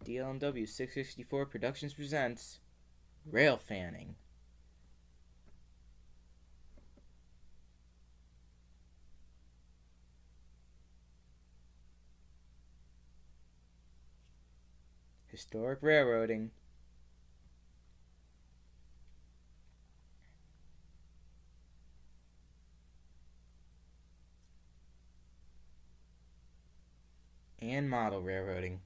DLMW 664 Productions presents Rail Fanning. Historic railroading. And model railroading.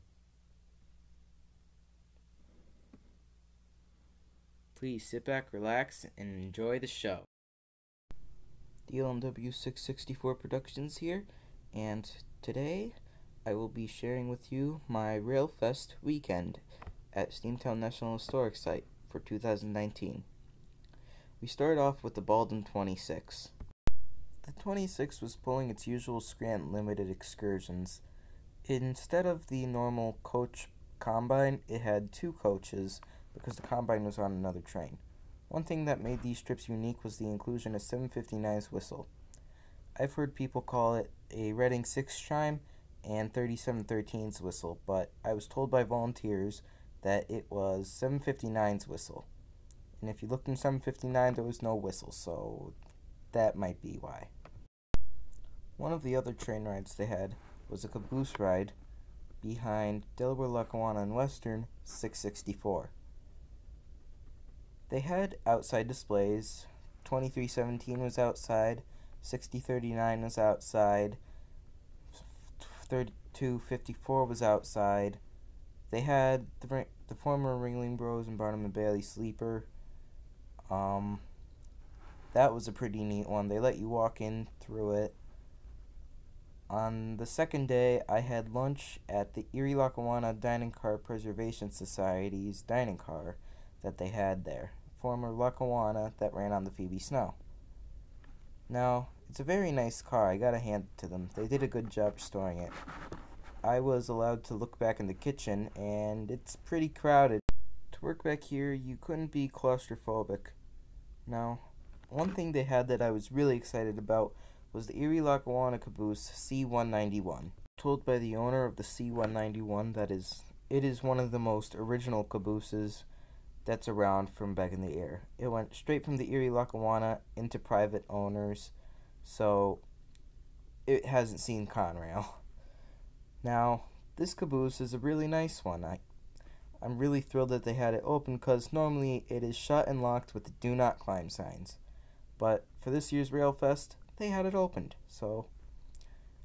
Please sit back, relax, and enjoy the show. DLMW 664 Productions here, and today I will be sharing with you my Railfest weekend at Steamtown National Historic Site for 2019. We started off with the Baldwin 26. The 26 was pulling its usual Scranton Limited excursions. Instead of the normal coach combine, it had two coaches because the combine was on another train. One thing that made these trips unique was the inclusion of 759's whistle. I've heard people call it a Reading 6 chime and 3713's whistle, but I was told by volunteers that it was 759's whistle. And if you looked in 759, there was no whistle, so that might be why. One of the other train rides they had was a caboose ride behind Delaware, Lackawanna, and Western 664. They had outside displays. 2317 was outside, 6039 was outside, 3254 was outside. They had the former Ringling Bros and Barnum and Bailey sleeper. That was a pretty neat one. They let you walk in through it. On the second day, I had lunch at the Erie Lackawanna Dining Car Preservation Society's dining car that they had there. Former Lackawanna that ran on the Phoebe Snow. Now, it's a very nice car. I gotta hand it to them. They did a good job restoring it. I was allowed to look back in the kitchen, and it's pretty crowded. To work back here, you couldn't be claustrophobic. Now, one thing they had that I was really excited about was the Erie Lackawanna caboose C191. Told by the owner of the C191 that it is one of the most original cabooses that's around from back in the air. It went straight from the Erie Lackawanna into private owners, so it hasn't seen Conrail. Now, this caboose is a really nice one. I'm really thrilled that they had it open because normally it is shut and locked with the do not climb signs. But for this year's Railfest, they had it opened, so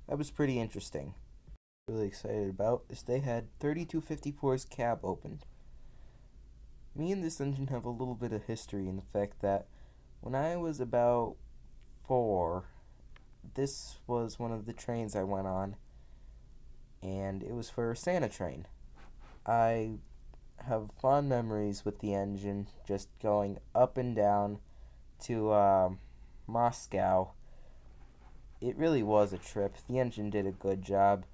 that was pretty interesting. Really excited about is they had 3254's cab opened. Me and this engine have a little bit of history in the fact that when I was about 4, this was one of the trains I went on, and it was for a Santa train. I have fond memories with the engine just going up and down to Moscow. It really was a trip. The engine did a good job.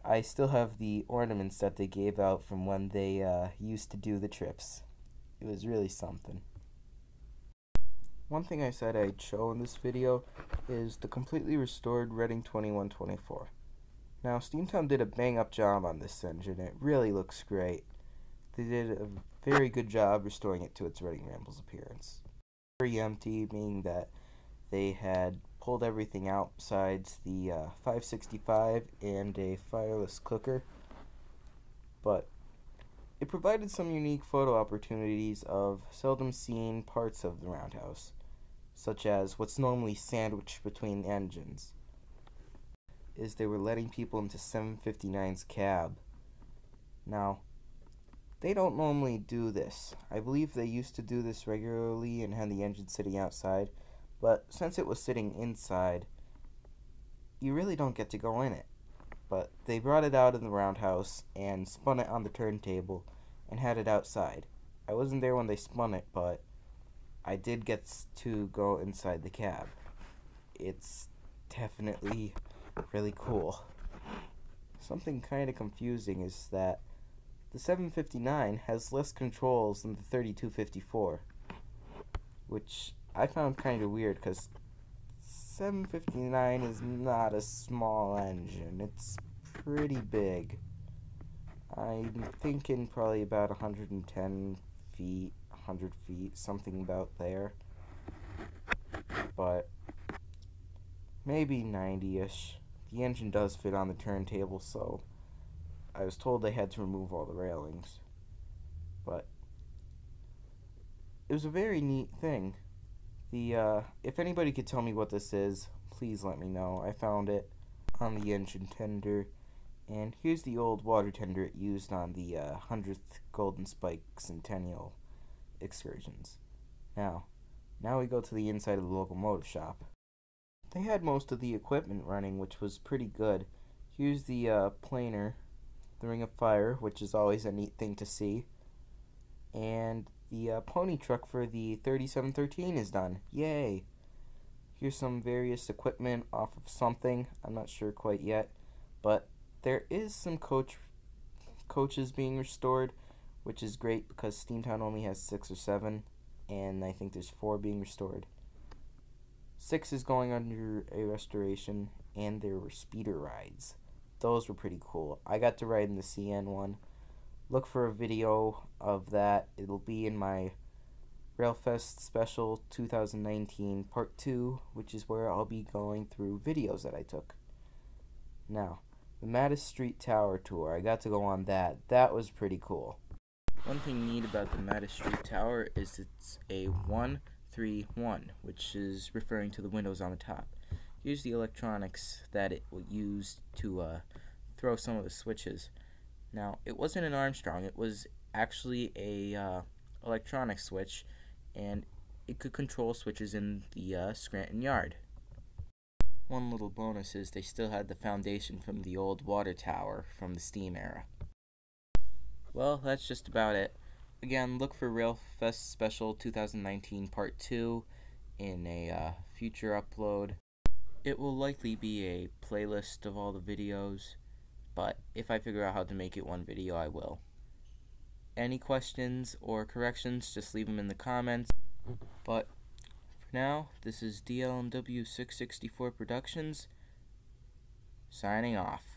I still have the ornaments that they gave out from when they used to do the trips. It was really something. One thing I said I'd show in this video is the completely restored Reading 2124. Now, Steamtown did a bang-up job on this engine. It really looks great. They did a very good job restoring it to its Reading Rambles appearance. Very empty, meaning that they had pulled everything out besides the 565 and a fireless cooker, but it provided some unique photo opportunities of seldom seen parts of the roundhouse, such as what's normally sandwiched between engines, is they were letting people into 759's cab. Now, they don't normally do this. I believe they used to do this regularly and had the engine sitting outside, but since it was sitting inside, you really don't get to go in it. But they brought it out in the roundhouse and spun it on the turntable and had it outside. I wasn't there when they spun it, but I did get to go inside the cab. It's definitely really cool. Something kind of confusing is that the 759 has less controls than the 3254, which I found kind of weird because 759 is not a small engine. It's pretty big. I'm thinking probably about 110 feet, 100 feet, something about there. But maybe 90-ish. The engine does fit on the turntable, so I was told they had to remove all the railings. But it was a very neat thing. If anybody could tell me what this is, please let me know. I found it on the engine tender, and here's the old water tender it used on the 100th Golden Spike Centennial excursions. Now we go to the inside of the locomotive shop. They had most of the equipment running, which was pretty good. Here's the planer, the ring of fire, which is always a neat thing to see. And the pony truck for the 3713 is done. Yay! Here's some various equipment off of something. I'm not sure quite yet. But there is some coaches being restored, which is great because Steamtown only has 6 or 7. And I think there's 4 being restored. 6 is going under a restoration, and there were speeder rides. Those were pretty cool. I got to ride in the CN one. Look for a video of that. It'll be in my Railfest Special 2019 Part 2, which is where I'll be going through videos that I took. Now, the Mattis Street Tower Tour, I got to go on that. That was pretty cool. One thing neat about the Mattis Street Tower is it's a 1-3-1, which is referring to the windows on the top. Here's the electronics that it will use to throw some of the switches. Now, it wasn't an Armstrong, it was actually a electronic switch, and it could control switches in the Scranton yard. One little bonus is they still had the foundation from the old water tower from the steam era. Well, that's just about it. Again, look for Railfest Special 2019 Part 2 in a future upload. It will likely be a playlist of all the videos, but if I figure out how to make it one video, I will. Any questions or corrections, just leave them in the comments. But for now, this is DLMW 664 Productions, signing off.